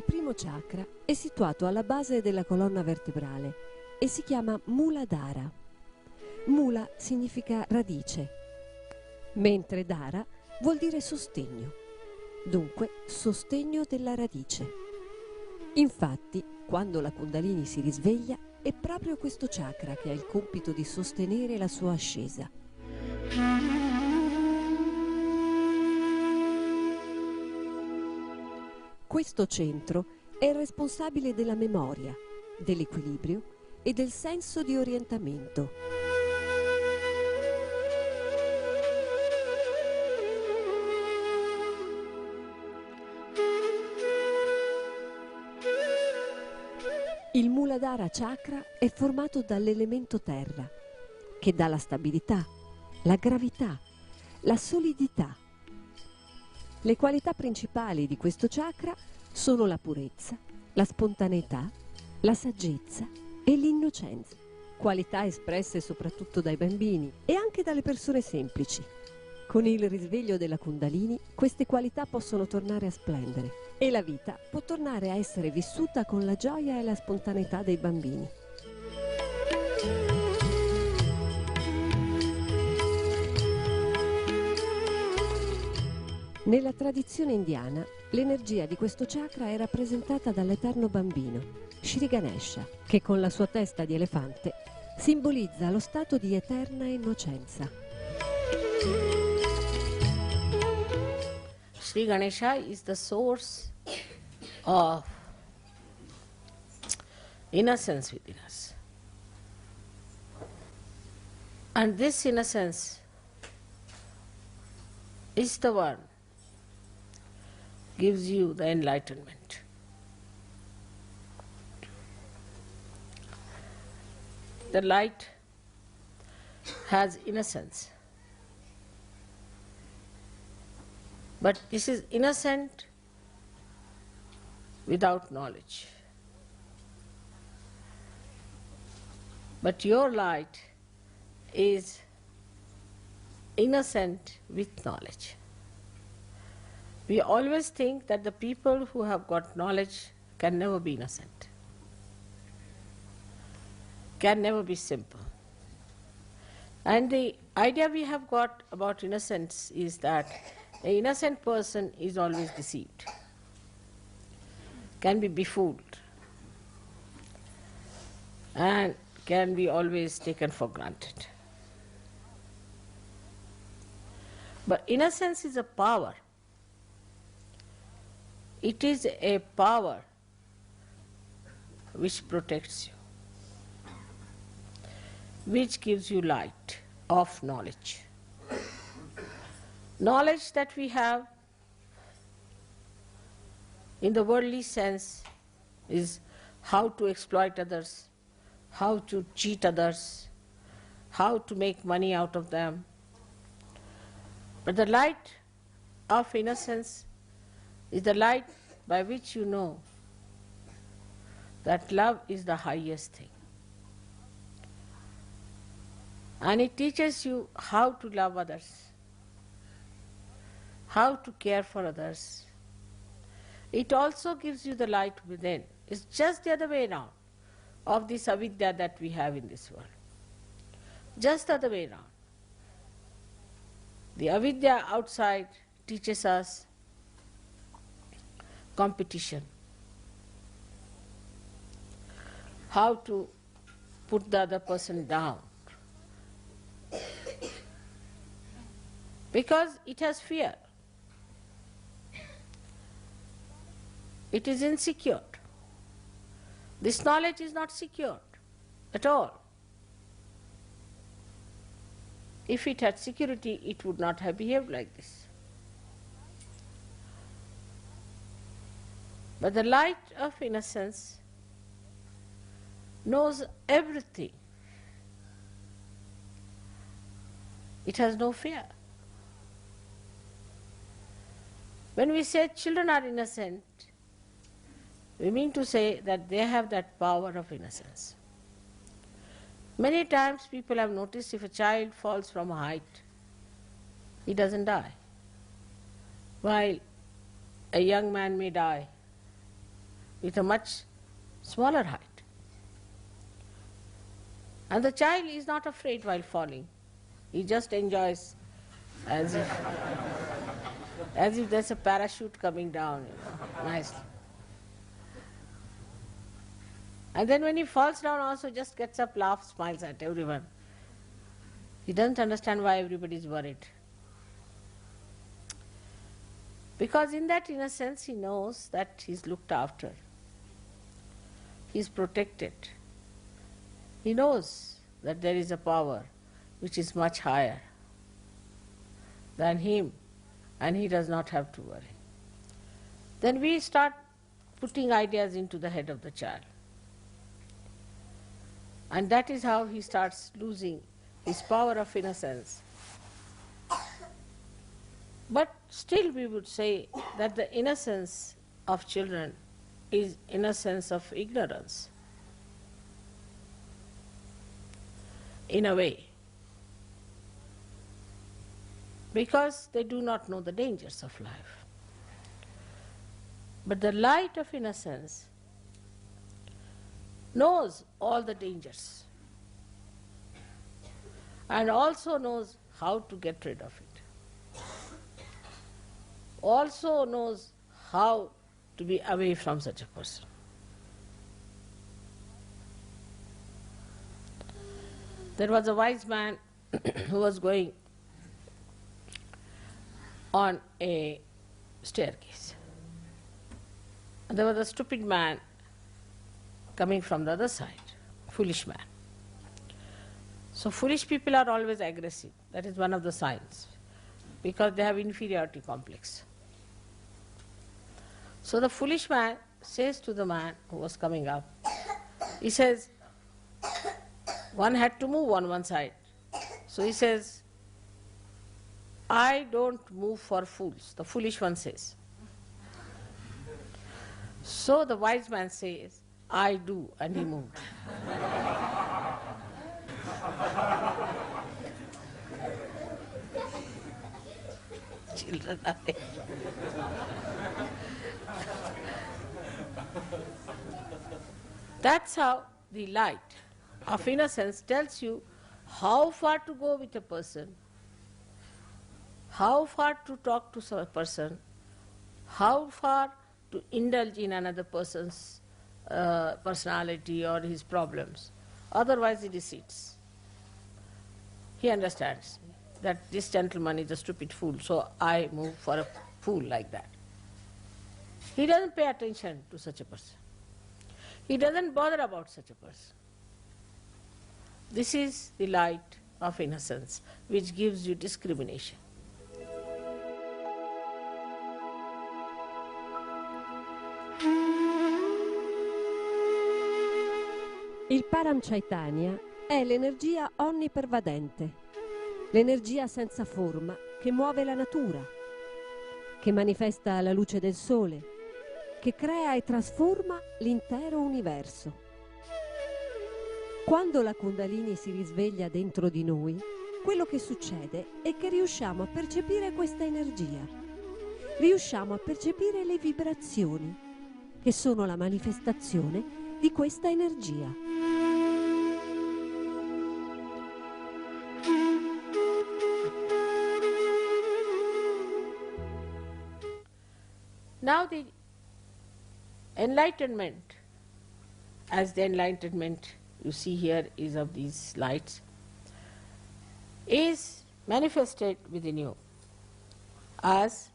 primo chakra è situato alla base della colonna vertebrale e si chiama Mooladhara. Mula significa radice, mentre Dhara vuol dire sostegno, dunque sostegno della radice. Infatti, quando la Kundalini si risveglia, è proprio questo chakra che ha il compito di sostenere la sua ascesa. Questo centro è responsabile della memoria, dell'equilibrio e del senso di orientamento. Il Mooladhara Chakra è formato dall'elemento terra, che dà la stabilità, la gravità, la solidità. Le qualità principali di questo chakra sono la purezza, la spontaneità, la saggezza e l'innocenza, qualità espresse soprattutto dai bambini e anche dalle persone semplici. Con il risveglio della Kundalini queste qualità possono tornare a splendere e la vita può tornare a essere vissuta con la gioia e la spontaneità dei bambini. Nella tradizione indiana, l'energia di questo chakra è rappresentata dall'eterno bambino, Shri, che con la sua testa di elefante simbolizza lo stato di eterna innocenza. Shri Ganesha is the source of innocence within us. And this innocence is the one gives you the enlightenment. The light has innocence. But this is innocent without knowledge. But your light is innocent with knowledge. We always think that the people who have got knowledge can never be innocent, can never be simple. And the idea we have got about innocence is that an innocent person is always deceived, can be befooled, and can be always taken for granted. But innocence is a power. It is a power which protects you, which gives you light of knowledge. Knowledge that we have in the worldly sense is how to exploit others, how to cheat others, how to make money out of them. But the light of innocence is the light by which you know that love is the highest thing. And it teaches you how to love others, how to care for others. It also gives you the light within. It's just the other way around of this avidya that we have in this world. Just the other way around. The avidya outside teaches us competition, how to put the other person down, because it has fear. It is insecure. This knowledge is not secure at all. If it had security, it would not have behaved like this. But the light of innocence knows everything. It has no fear. When we say children are innocent, we mean to say that they have that power of innocence. Many times people have noticed if a child falls from a height, he doesn't die, while a young man may die with a much smaller height. And the child is not afraid while falling. He just enjoys as if there's a parachute coming down, nicely. And then when he falls down also just gets up, laughs, smiles at everyone. He doesn't understand why everybody is worried. Because in that innocence he knows that he's looked after. He's protected. He knows that there is a power which is much higher than him, and he does not have to worry. Then we start putting ideas into the head of the child. And that is how he starts losing his power of innocence. But still we would say that the innocence of children is innocence of ignorance, in a way, because they do not know the dangers of life. But the light of innocence knows all the dangers and also knows how to get rid of it, also knows how to be away from such a person. There was a wise man who was going on a staircase. And there was a stupid man coming from the other side, foolish man. So foolish people are always aggressive. That is one of the signs, because they have inferiority complex. So the foolish man says to the man who was coming up, he says, one had to move on one side. So he says, I don't move for fools, the foolish one says. So the wise man says, I do, and he moved. Children are there. That's how the light of innocence tells you how far to go with a person, how far to talk to a person, how far to indulge in another person's personality or his problems. Otherwise he deceits. He understands that this gentleman is a stupid fool, so I move for a fool like that. He doesn't pay attention to such a person. He doesn't bother about such a person. This is the light of innocence which gives you discrimination. Il Param Chaitanya è l'energia onnipervadente, l'energia senza forma che muove la natura, che manifesta la luce del sole, che crea e trasforma l'intero universo. Quando la Kundalini si risveglia dentro di noi, quello che succede è che riusciamo a percepire questa energia, riusciamo a percepire le vibrazioni, che sono la manifestazione di questa energia. Now the enlightenment, as the enlightenment you see here is of these lights, is manifested within you as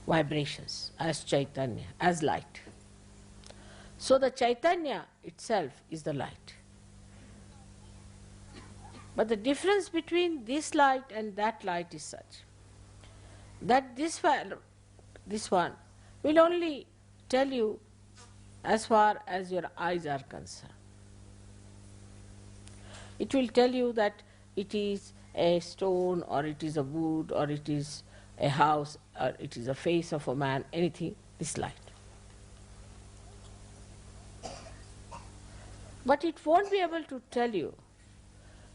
vibrations, as Chaitanya, as light. So the Chaitanya itself is the light. But the difference between this light and that light is such that this one will only tell you as far as your eyes are concerned. It will tell you that it is a stone, or it is a wood, or it is a house, or it is a face of a man, anything, this light. But it won't be able to tell you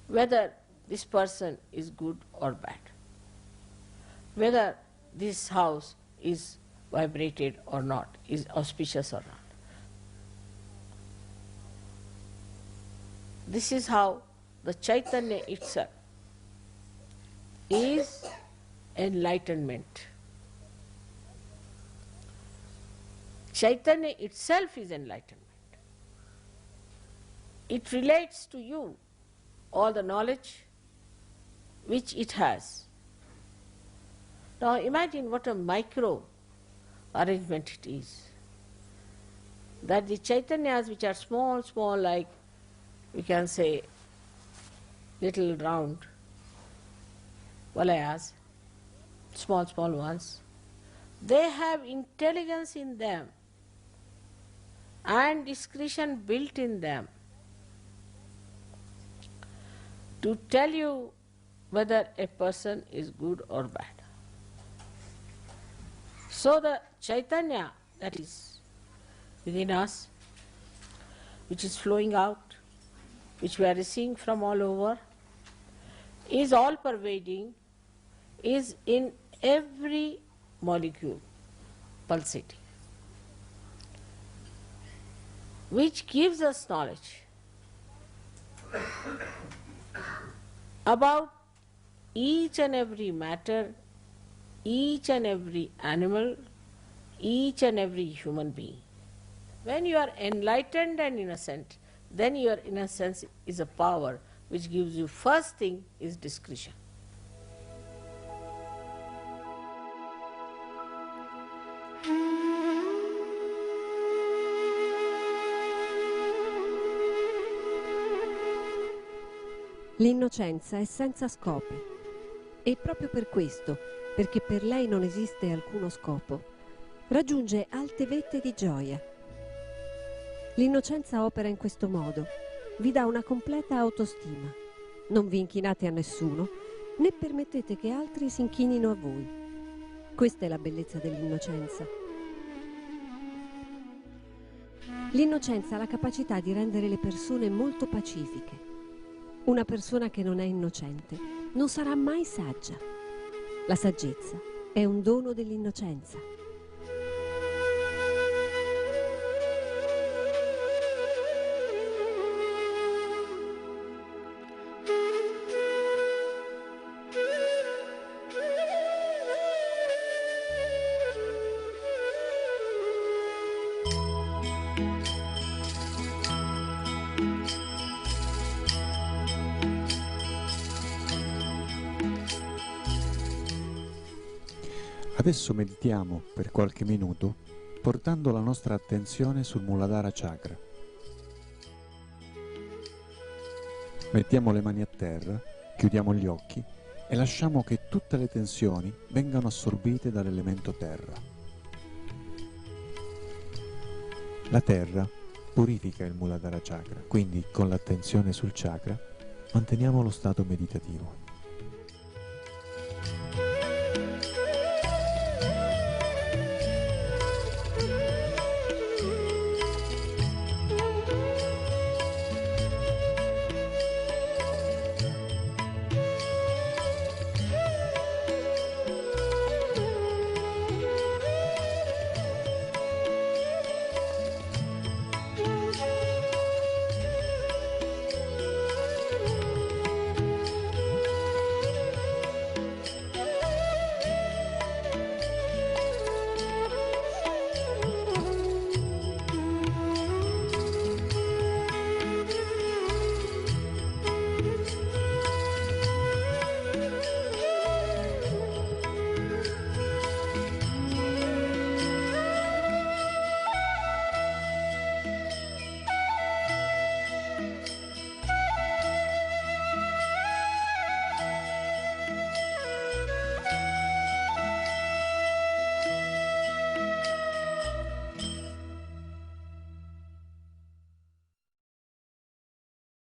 whether this person is good or bad, whether this house is vibrated or not, is auspicious or not. This is how the Chaitanya itself is enlightenment. Chaitanya itself is enlightenment. It relates to you all the knowledge which it has. Now imagine what a micro arrangement it is. That the Chaitanyas which are small, small, like we can say little round valayas, small, small ones, they have intelligence in them and discretion built in them to tell you whether a person is good or bad. So the Chaitanya that is within us, which is flowing out, which we are receiving from all over, is all pervading, is in every molecule pulsating, which gives us knowledge about each and every matter, each and every animal, each and every human being. When you are enlightened and innocent, then your innocence is a power which gives you, first thing is discretion. L'innocenza è senza scopi e proprio per questo, perché per lei non esiste alcuno scopo, raggiunge alte vette di gioia. L'innocenza opera in questo modo, vi dà una completa autostima, non vi inchinate a nessuno né permettete che altri si inchinino a voi. Questa è la bellezza dell'innocenza. L'innocenza ha la capacità di rendere le persone molto pacifiche. Una persona che non è innocente non sarà mai saggia. La saggezza è un dono dell'innocenza. Adesso meditiamo per qualche minuto portando la nostra attenzione sul Mooladhara Chakra. Mettiamo le mani a terra, chiudiamo gli occhi e lasciamo che tutte le tensioni vengano assorbite dall'elemento terra. La terra purifica il Mooladhara Chakra, quindi con l'attenzione sul chakra manteniamo lo stato meditativo.